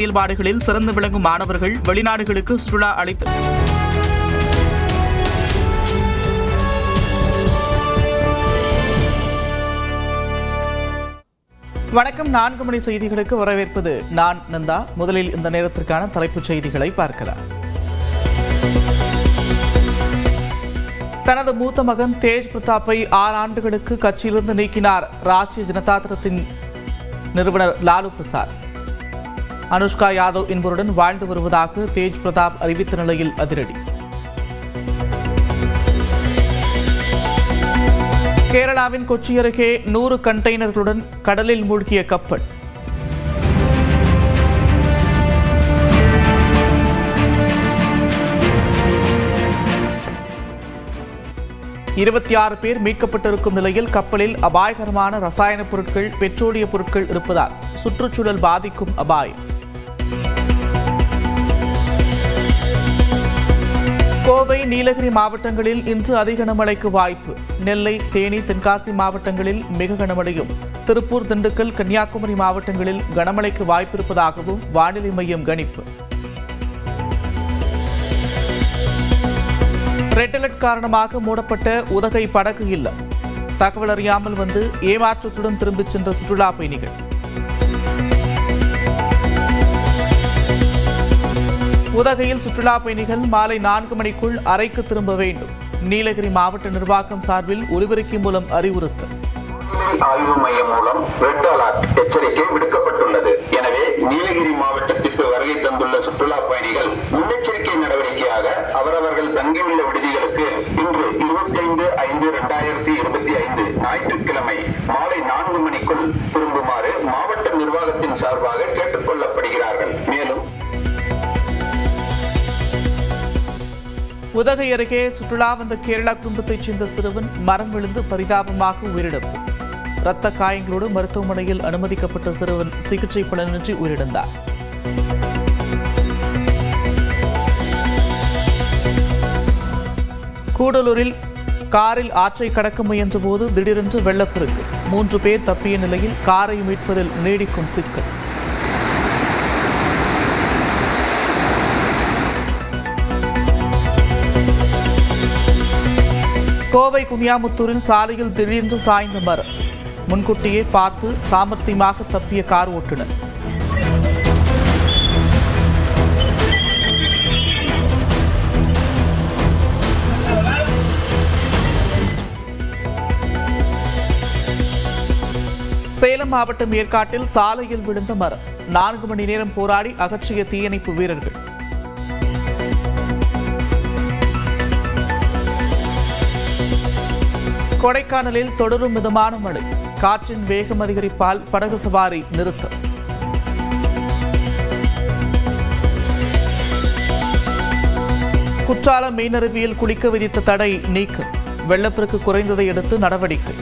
செயல்பாடுகளில் சிறந்து விளங்கும் மாணவர்கள் வெளிநாடுகளுக்கு சுற்றுலா அழைத்து வணக்கம். 4 மணி செய்திகளுக்கு வரவேற்பது நான் நந்தா. முதலில் இந்த நேரத்திற்கான தலைப்புச் செய்திகளை பார்க்கலாம். தனது மூத்த மகன் தேஜ் பிரதாப்பை 6 ஆண்டுகளுக்கு கட்சியிலிருந்து நீக்கினார் ராஷ்டிரிய ஜனதா தளத்தின் நிறுவனர் லாலு பிரசாத். அனுஷ்கா யாதவ் என்பவருடன் வாழ்ந்து வருவதாக தேஜ் பிரதாப் அறிவித்த நிலையில் அதிரடி. கேரளாவின் கொச்சி அருகே 100 கண்டெய்னர்களுடன் கடலில் மூழ்கிய கப்பல். இருபத்தி பேர் மீட்கப்பட்டிருக்கும் நிலையில் கப்பலில் அபாயகரமான ரசாயன பொருட்கள், பெட்ரோலிய பொருட்கள் இருப்பதால் சுற்றுச்சூழல் பாதிக்கும் அபாயம். கோவை, நீலகிரி மாவட்டங்களில் இன்று அதிக கனமழைக்கு வாய்ப்பு. நெல்லை, தேனி, தென்காசி மாவட்டங்களில் மிக கனமழையும், திருப்பூர், திண்டுக்கல், கன்னியாகுமரி மாவட்டங்களில் கனமழைக்கு வாய்ப்பிருப்பதாகவும் வானிலை மையம் கணிப்பு. ரெட் அலர்ட் காரணமாக மூடப்பட்ட உதகை படகு இல்லம். தகவல் அறியாமல் வந்து ஏமாற்றத்துடன் திரும்பிச் சென்ற சுற்றுலா பயணிகள். உதகையில் சுற்றுலா பயணிகள் மாலை 4 மணிக்குள் அறைக்கு திரும்ப வேண்டும். நீலகிரி மாவட்ட நிர்வாகம் சார்பில் ஒலிபெருக்கி மூலம் அறிவுறுத்தல். ஆய்வு மையம் மூலம் ரெட் அலர்ட் எச்சரிக்கை விடுக்கப்பட்டுள்ளது. எனவே நீலகிரி மாவட்டத்திற்கு வருகை தந்துள்ள சுற்றுலா பயணிகள் முன்னெச்சரிக்கை நடவடிக்கையாக அவரவர்கள் தங்கியுள்ள விடுதிகளுக்கு இன்று 25/5/2025 ஞாயிற்றுக்கிழமை மாலை 4 மணிக்குள் திரும்புமாறு மாவட்ட நிர்வாகத்தின் சார்பாக கேட்டுக் கொள்ளப்படுகிறார்கள். மேலும் உதகை அருகே சுற்றுலா வந்த கேரளா குடும்பத்தைச் சேர்ந்த சிறுவன் மரம் விழுந்து பரிதாபமாக உயிரிழப்பு. இரத்த காயங்களோடு மருத்துவமனையில் அனுமதிக்கப்பட்ட சிறுவன் சிகிச்சை பலனின்றி உயிரிழந்தார். கூடலூரில் காரில் ஆற்றை கடக்க முயன்றபோது திடீரென்று வெள்ளப்பெருக்கு. 3 பேர் தப்பிய நிலையில் காரை மீட்பதில் நீடிக்கும் சிக்கல். கோவை குனியாமுத்தூரில் சாலையில் திடீரென்று சாய்ந்த மரம். முன்கூட்டியே பார்த்து சாமர்த்தியமாக தப்பிய கார் ஓட்டுநர். சேலம் மாவட்டம் ஏற்காட்டில் சாலையில் விழுந்த மரம். 4 மணி நேரம் போராடி அகற்றிய தீயணைப்பு வீரர்கள். கொடைக்கானலில் தொடரும் மிதமான மழை. காற்றின் வேகம் அதிகரிப்பால் படகு சவாரி நிறுத்தம். குற்றாலம் மீனருவியில் குளிக்க விதித்த தடை நீக்கம். வெள்ளப்பெருக்கு குறைந்ததை அடுத்து நடவடிக்கை.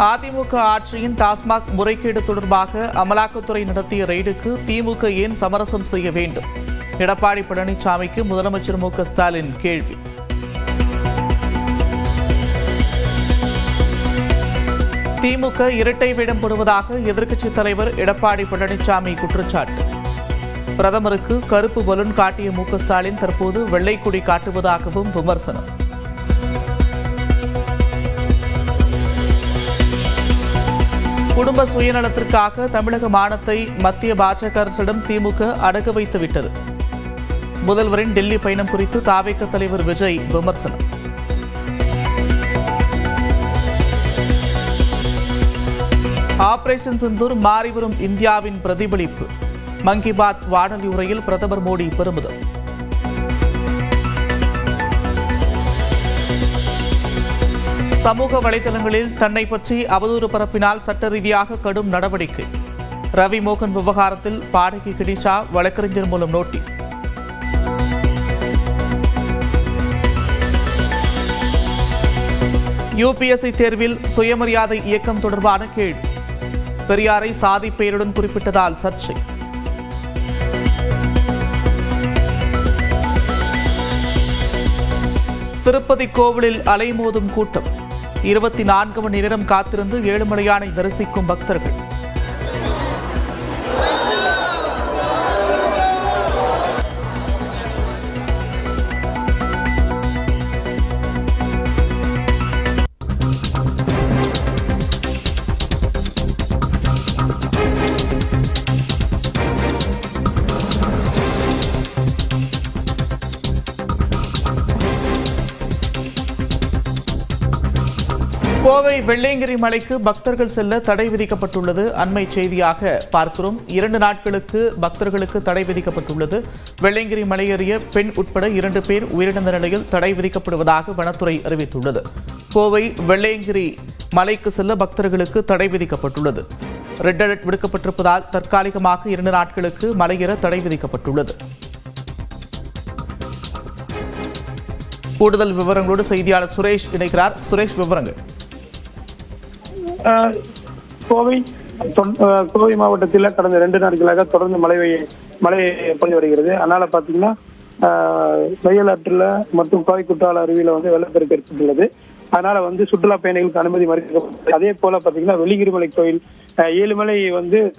அதிமுக ஆட்சியின் டாஸ்மாக் முறைகேடு தொடர்பாக அமலாக்கத்துறை நடத்திய ரெய்டுக்கு திமுக ஏன் சமரசம் செய்ய வேண்டும்? எடப்பாடி பழனிசாமிக்கு முதலமைச்சர் மு.க. ஸ்டாலின் கேள்வி. திமுக இரட்டை வேடம் போடுவதாக எதிர்க்கட்சித் தலைவர் எடப்பாடி பழனிசாமி குற்றச்சாட்டு. பிரதமருக்கு கருப்பு பலூன் காட்டிய மு.க. ஸ்டாலின் தற்போது வெள்ளை கொடி காட்டுவதாகவும் விமர்சனம். குடும்ப சுயநலத்திற்காக தமிழக மானத்தை மத்திய பாஜக அரசிடம் திமுக அடகு வைத்து விட்டது. முதல்வரின் டெல்லி பயணம் குறித்து தாவேக தலைவர் விஜய் விமர்சனம். ஆபரேஷன் சிந்தூர் மாறிவரும் இந்தியாவின் பிரதிபலிப்பு. மன் கி பாத் வானொலி உரையில் பிரதமர் மோடி பெருமிதம். சமூக வலைதளங்களில் தன்னை பற்றி அவதூறு பரப்பினால் சட்ட ரீதியாக கடும் நடவடிக்கை. ரவி மோகன் விவகாரத்தில் பாடகி கிரிஷா வழக்கறிஞர் மூலம் நோட்டீஸ். யுபிஎஸ்சி தேர்வில் சுயமரியாதை இயக்கம் தொடர்பான கேள்வி. பெரியாரை சாதி பெயருடன் குறிப்பிட்டதால் சர்ச்சை. திருப்பதி கோவிலில் அலைமோதும் கூட்டம். 24 மணி நேரம் காத்திருந்து ஏழுமலையானை தரிசிக்கும் பக்தர்கள். கோவை வெள்ளையங்கிரி மலைக்கு பக்தர்கள் செல்ல தடை விதிக்கப்பட்டுள்ளது. அண்மை செய்தியாக பார்க்கிறோம். 2 நாட்களுக்கு பக்தர்களுக்கு தடை விதிக்கப்பட்டுள்ளது. வெள்ளையங்கிரி மலையேறிய பெண் உட்பட 2 பேர் உயிரிழந்த நிலையில் தடை விதிக்கப்படுவதாக வனத்துறை அறிவித்துள்ளது. கோவை வெள்ளையங்கிரி மலைக்கு செல்ல பக்தர்களுக்கு தடை விதிக்கப்பட்டுள்ளது. ரெட் அலர்ட் விடுக்கப்பட்டிருப்பதால் தற்காலிகமாக 2 நாட்களுக்கு மலையேற தடை விதிக்கப்பட்டுள்ளது. கூடுதல் விவரங்களோடு செய்தியாளர் சுரேஷ் இணைக்கிறார். சுரேஷ், விவரங்கள். கோவை மாவட்டத்தில் கடந்த 2 நாட்களாக தொடர்ந்து மழை பொழிந்து வருகிறது. அதனால பாத்தீங்கன்னா வெயில் ஆற்றில் மற்றும் கோவை குற்றால அருவியில வெள்ளப்பெருக்கு ஏற்பட்டுள்ளது. அதனால சுற்றுலா பயணிகளுக்கு அனுமதி மறுக்கப்பட்டது. அதே போல பாத்தீங்கன்னா வெள்ளிகிரிமலை கோயில் ஏழுமலை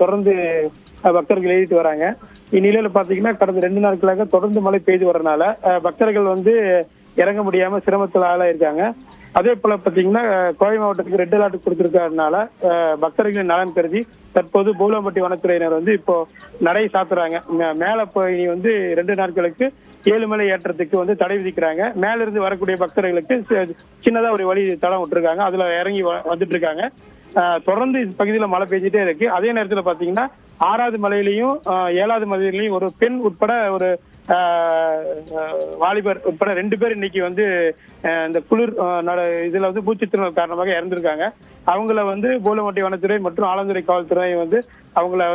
தொடர்ந்து பக்தர்கள் ஏறிட்டு வராங்க. இந்நிலையில பாத்தீங்கன்னா கடந்த 2 நாட்களாக தொடர்ந்து மழை பெய்து வரனால பக்தர்கள் இறங்க முடியாம சிரமத்தில் ஆளாயிருக்காங்க. அதே போல பாத்தீங்கன்னா கோவை மாவட்டத்துக்கு ரெட் அலர்ட் கொடுத்திருக்கிறதுனால பக்தர்களின் நலன் கருதி தற்போது பூலம்பட்டி வனத்துறையினர் இப்போ நடை சாத்துறாங்க. மேல போய் 2 நாட்களுக்கு ஏழுமலை ஏற்றத்துக்கு தடை விதிக்கிறாங்க. மேல இருந்து வரக்கூடிய பக்தர்களுக்கு சின்னதா ஒரு வழி தடம் விட்டுருக்காங்க. அதுல இறங்கி வந்துட்டு இருக்காங்க. தொடர்ந்து இந்த பகுதியில மழை பெய்ஞ்சிட்டே இருக்கு. அதே நேரத்துல பாத்தீங்கன்னா 6வது மலையிலையும் 7வது மலையிலையும் ஒரு பெண் உட்பட ஒரு வாலிபர் உட்பட 2 பேர் இன்னைக்கு இந்த குளிர் இதுல பூச்சித்திணறல் காரணமாக இறந்திருக்காங்க. அவங்கள பூலம்பட்டி வனத்துறை மற்றும் ஆலந்துறை காவல்துறை அவங்கள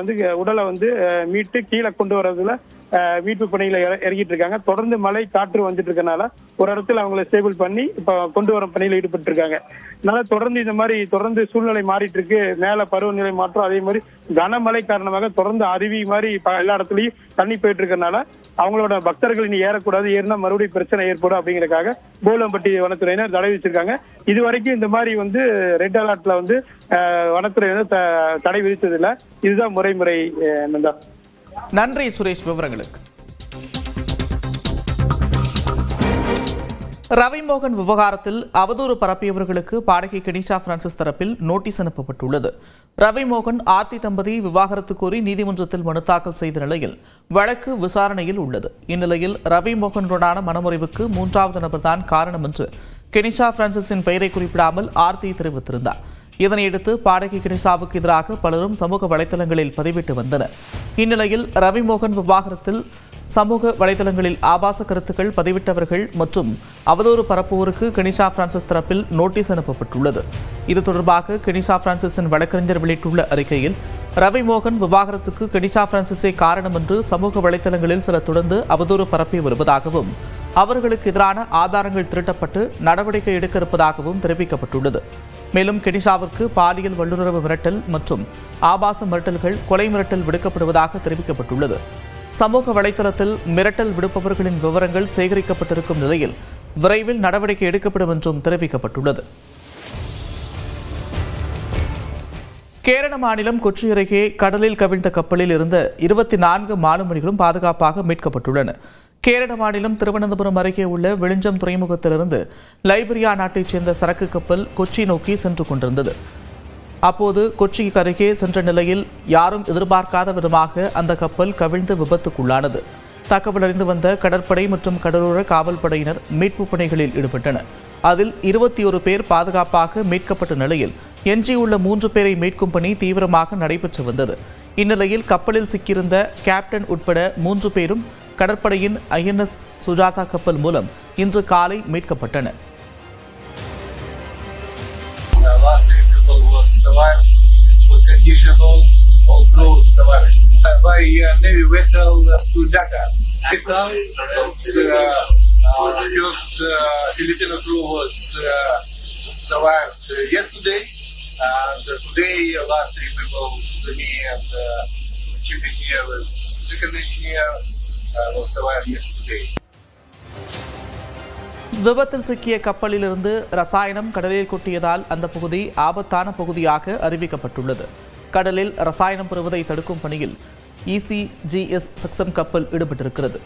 உடலை மீட்டு கீழே கொண்டு வர்றதுல மீட்பு பணியில இறங்கிட்டு இருக்காங்க. தொடர்ந்து மழை காற்று வந்துட்டு இருக்கனால ஒரு இடத்துல அவங்களை ஸ்டேபிள் பண்ணி இப்ப கொண்டு வரும் பணியில ஈடுபட்டு இருக்காங்க. அதனால தொடர்ந்து இந்த மாதிரி தொடர்ந்து சூழ்நிலை மாறிட்டு இருக்கு. மேல பருவநிலை மாற்றம், அதே மாதிரி கனமழை காரணமாக தொடர்ந்து அருவி மாதிரி எல்லா இடத்துலயும் தண்ணி போயிட்டு இருக்கனால அவங்களோட பக்தர்கள் இனி ஏறக்கூடாது, ஏறினா மறுபடியும் பிரச்சனை ஏற்படும் அப்படிங்கறதுக்காக பூலம்பட்டி வனத்துறையினர் தடை வச்சிருக்காங்க. இதுவரைக்கும் இந்த மாதிரி ரெட் அலர்ட்ல வனத்துறையினர் தடை விதித்ததில்லை. இதுதான் முறை. நன்றி சுரேஷ், விவரங்களுக்கு. ரவிமோகன் விவகாரத்தில் அவதூறு பரப்பியவர்களுக்கு பாடகி கெனிஷா பிரான்சிஸ் தரப்பில் நோட்டீஸ் அனுப்பப்பட்டுள்ளது. ரவிமோகன் ஆர்த்தி தம்பதி விவாகரத்து கோரி நீதிமன்றத்தில் மனு தாக்கல் செய்த நிலையில் வழக்கு விசாரணையில் உள்ளது. இந்நிலையில் ரவிமோகனுடனான மனமுறிவுக்கு 3வது நபர்தான் காரணம் என்று கெனிஷா பிரான்சிஸின் பெயரை குறிப்பிடாமல் ஆர்த்தி தெரிவித்திருந்தார். இதனையடுத்து பாடகி கெனிஷாவுக்கு எதிராக பலரும் சமூக வலைதளங்களில் பதிவிட்டு வந்தனர். இந்நிலையில் ரவிமோகன் விவகாரத்தில் சமூக வலைதளங்களில் ஆபாச கருத்துக்கள் பதிவிட்டவர்கள் மற்றும் அவதூறு பரப்புவோருக்கு கெனிஷா பிரான்சிஸ் தரப்பில் நோட்டீஸ் அனுப்பப்பட்டுள்ளது. இது தொடர்பாக கெனிஷா பிரான்சிஸின் வழக்கறிஞர் வெளியிட்டுள்ள அறிக்கையில் ரவிமோகன் விவகாரத்துக்கு கெனிஷா பிரான்சிஸே காரணம் என்று சமூக வலைதளங்களில் சில தொடர்ந்து அவதூறு பரப்பி வருவதாகவும் அவர்களுக்கு எதிரான ஆதாரங்கள் திரட்டப்பட்டு நடவடிக்கை எடுக்க இருப்பதாகவும் தெரிவிக்கப்பட்டுள்ளது. மேலும் கெனிஷாவிற்கு பாலியல் வல்லுறவு மிரட்டல் மற்றும் ஆபாச மிரட்டல்கள், கொலை மிரட்டல் விடுக்கப்படுவதாக தெரிவிக்கப்பட்டுள்ளது. சமூக வலைதளத்தில் மிரட்டல் விடுப்பவர்களின் விவரங்கள் சேகரிக்கப்பட்டிருக்கும் நிலையில் விரைவில் நடவடிக்கை எடுக்கப்படும் என்றும் தெரிவிக்கப்பட்டுள்ளது. கேரள மாநிலம் கொச்சி அருகே கடலில் கவிழ்ந்த கப்பலில் இருந்த 24 மாலுமிகளும் பாதுகாப்பாக மீட்கப்பட்டுள்ளன. கேரள மாநிலம் திருவனந்தபுரம் அருகே உள்ள விழுஞ்சம் துறைமுகத்திலிருந்து லைபீரியா நாட்டைச் சேர்ந்த சரக்கு கப்பல் கொச்சி நோக்கி சென்று கொண்டிருந்தது. அப்போது கொச்சிக்கு அருகே சென்ற நிலையில் யாரும் எதிர்பார்க்காத விதமாக அந்த கப்பல் கவிழ்ந்து விபத்துக்குள்ளானது. தகவல் அறிந்து வந்த கடற்படை மற்றும் கடலோர காவல்படையினர் மீட்பு பணிகளில் ஈடுபட்டனர். அதில் 21 பேர் பாதுகாப்பாக மீட்கப்பட்ட நிலையில் எஞ்சியுள்ள 3 பேரை மீட்கும் பணி தீவிரமாக நடைபெற்று வந்தது. இந்நிலையில் கப்பலில் சிக்கியிருந்த கேப்டன் உட்பட 3 பேரும் கடற்படையின் INS சுஜாதா கப்பல் மூலம் இன்று காலை மீட்கப்பட்டனர். விபத்தில் சிக்கிய கப்பலிலிருந்து ரசாயனம் கடலில் கொட்டியதால் அந்த பகுதி ஆபத்தான பகுதியாக அறிவிக்கப்பட்டுள்ளது. கடலில் ரசாயனம் பெறுவதை தடுக்கும் பணியில் ECGS சக்சன் கப்பல் ஈடுபட்டிருக்கிறது.